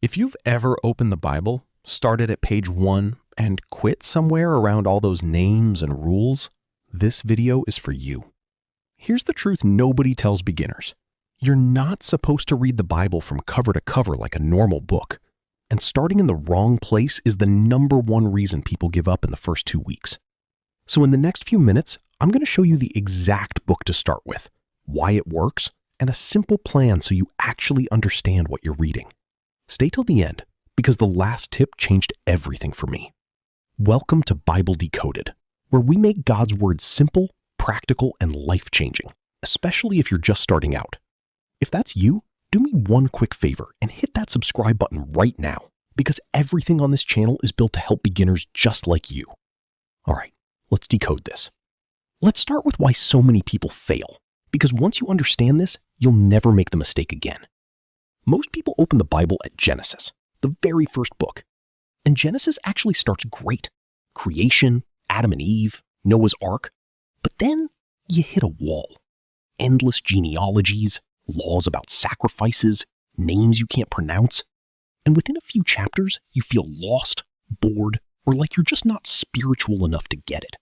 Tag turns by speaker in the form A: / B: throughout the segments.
A: If you've ever opened the Bible, started at page 1, and quit somewhere around all those names and rules, this video is for you. Here's the truth nobody tells beginners. You're not supposed to read the Bible from cover to cover like a normal book. And starting in the wrong place is the #1 reason people give up in the first 2 weeks. So in the next few minutes, I'm going to show you the exact book to start with, why it works, and a simple plan so you actually understand what you're reading. Stay till the end, because the last tip changed everything for me. Welcome to Bible Decoded, where we make God's Word simple, practical, and life-changing, especially if you're just starting out. If that's you, do me one quick favor and hit that subscribe button right now, because everything on this channel is built to help beginners just like you. All right, let's decode this. Let's start with why so many people fail, because once you understand this, you'll never make the mistake again. Most people open the Bible at Genesis, the very first book. And Genesis actually starts great. Creation, Adam and Eve, Noah's Ark. But then you hit a wall. Endless genealogies, laws about sacrifices, names you can't pronounce. And within a few chapters, you feel lost, bored, or like you're just not spiritual enough to get it.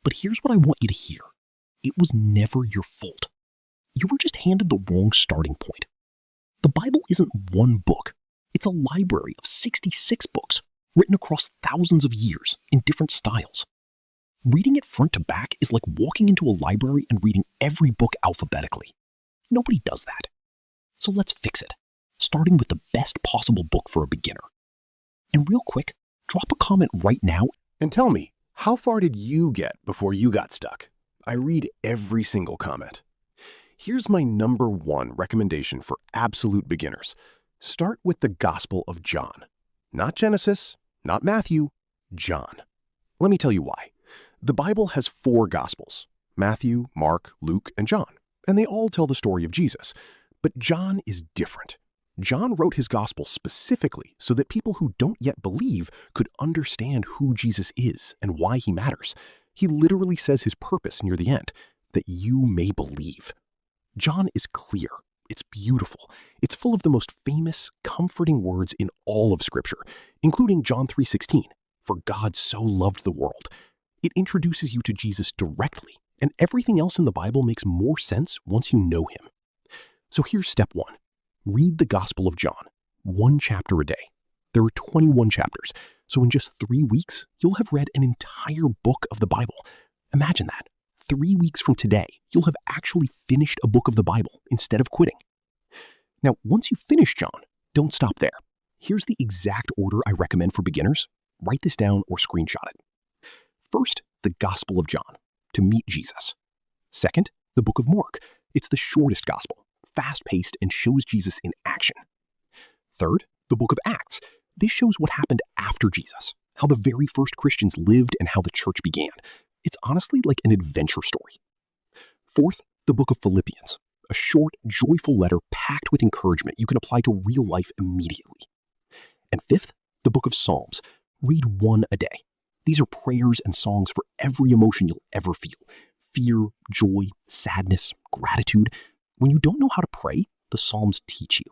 A: But here's what I want you to hear. It was never your fault. You were just handed the wrong starting point. The Bible isn't one book. It's a library of 66 books written across thousands of years in different styles. Reading it front to back is like walking into a library and reading every book alphabetically. Nobody does that. So let's fix it, starting with the best possible book for a beginner. And real quick, drop a comment right now
B: and tell me, how far did you get before you got stuck? I read every single comment. Here's my #1 recommendation for absolute beginners. Start with the Gospel of John. Not Genesis, not Matthew, John. Let me tell you why. The Bible has 4 Gospels, Matthew, Mark, Luke, and John, and they all tell the story of Jesus. But John is different. John wrote his Gospel specifically so that people who don't yet believe could understand who Jesus is and why he matters. He literally says his purpose near the end, that you may believe. John is clear. It's beautiful. It's full of the most famous, comforting words in all of Scripture, including John 3:16, "For God so loved the world." It introduces you to Jesus directly, and everything else in the Bible makes more sense once you know him. So here's step 1. Read the Gospel of John, 1 chapter a day. There are 21 chapters, so in just 3 weeks, you'll have read an entire book of the Bible. Imagine that. 3 weeks from today, you'll have actually finished a book of the Bible instead of quitting. Now, once you finish John, don't stop there. Here's the exact order I recommend for beginners. Write this down or screenshot it. First, the Gospel of John, to meet Jesus. Second, the book of Mark. It's the shortest gospel, fast-paced, and shows Jesus in action. Third, the book of Acts. This shows what happened after Jesus, how the very first Christians lived and how the church began. It's honestly like an adventure story. Fourth, the book of Philippians, a short, joyful letter packed with encouragement you can apply to real life immediately. And fifth, the book of Psalms. Read 1 a day. These are prayers and songs for every emotion you'll ever feel. Fear, joy, sadness, gratitude. When you don't know how to pray, the Psalms teach you.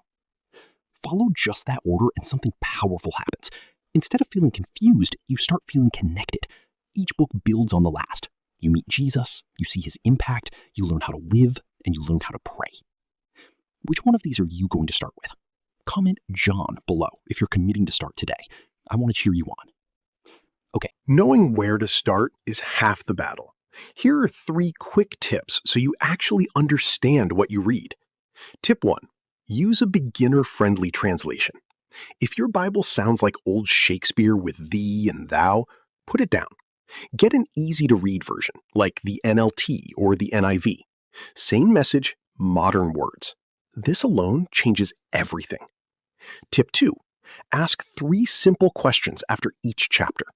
B: Follow just that order and something powerful happens. Instead of feeling confused, you start feeling connected. Each book builds on the last. You meet Jesus, you see his impact, you learn how to live, and you learn how to pray. Which one of these are you going to start with? Comment John below if you're committing to start today. I want to cheer you on. Okay. Knowing where to start is half the battle. Here are 3 quick tips so you actually understand what you read. Tip 1. Use a beginner-friendly translation. If your Bible sounds like old Shakespeare with thee and thou, put it down. Get an easy-to-read version, like the NLT or the NIV. Same message, modern words. This alone changes everything. Tip 2. Ask 3 simple questions after each chapter.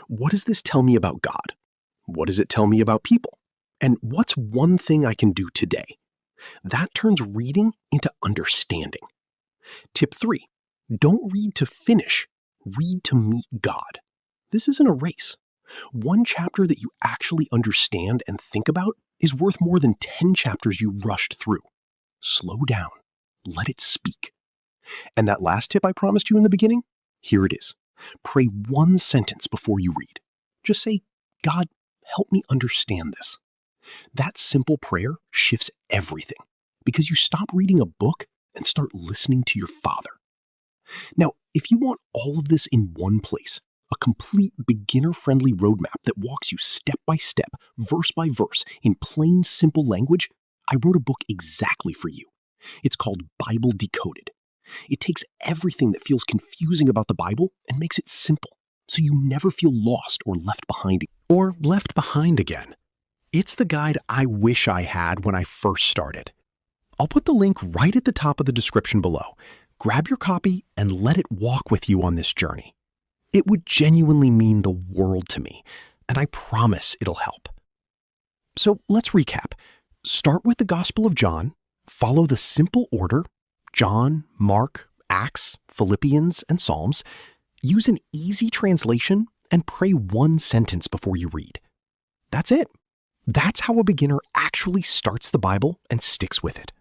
B: What does this tell me about God? What does it tell me about people? And what's one thing I can do today? That turns reading into understanding. Tip 3. Don't read to finish. Read to meet God. This isn't a race. One chapter that you actually understand and think about is worth more than 10 chapters you rushed through. Slow down. Let it speak. And that last tip I promised you in the beginning? Here it is. Pray one sentence before you read. Just say, God, help me understand this. That simple prayer shifts everything because you stop reading a book and start listening to your Father. Now, if you want all of this in one place, a complete beginner-friendly roadmap that walks you step by step, verse by verse, in plain, simple language, I wrote a book exactly for you. It's called Bible Decoded. It takes everything that feels confusing about the Bible and makes it simple, so you never feel lost or left behind. Or left behind again. It's the guide I wish I had when I first started. I'll put the link right at the top of the description below. Grab your copy and let it walk with you on this journey. It would genuinely mean the world to me, and I promise it'll help. So let's recap. Start with the Gospel of John, follow the simple order, John, Mark, Acts, Philippians, and Psalms. Use an easy translation and pray one sentence before you read. That's it. That's how a beginner actually starts the Bible and sticks with it.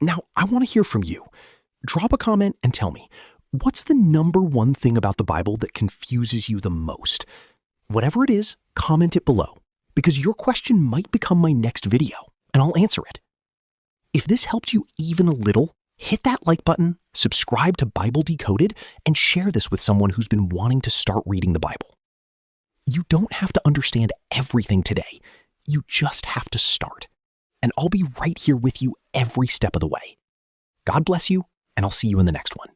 B: Now, I want to hear from you. Drop a comment and tell me, what's the number one thing about the Bible that confuses you the most? Whatever it is, comment it below, because your question might become my next video, and I'll answer it. If this helped you even a little, hit that like button, subscribe to Bible Decoded, and share this with someone who's been wanting to start reading the Bible. You don't have to understand everything today. You just have to start. And I'll be right here with you every step of the way. God bless you, and I'll see you in the next one.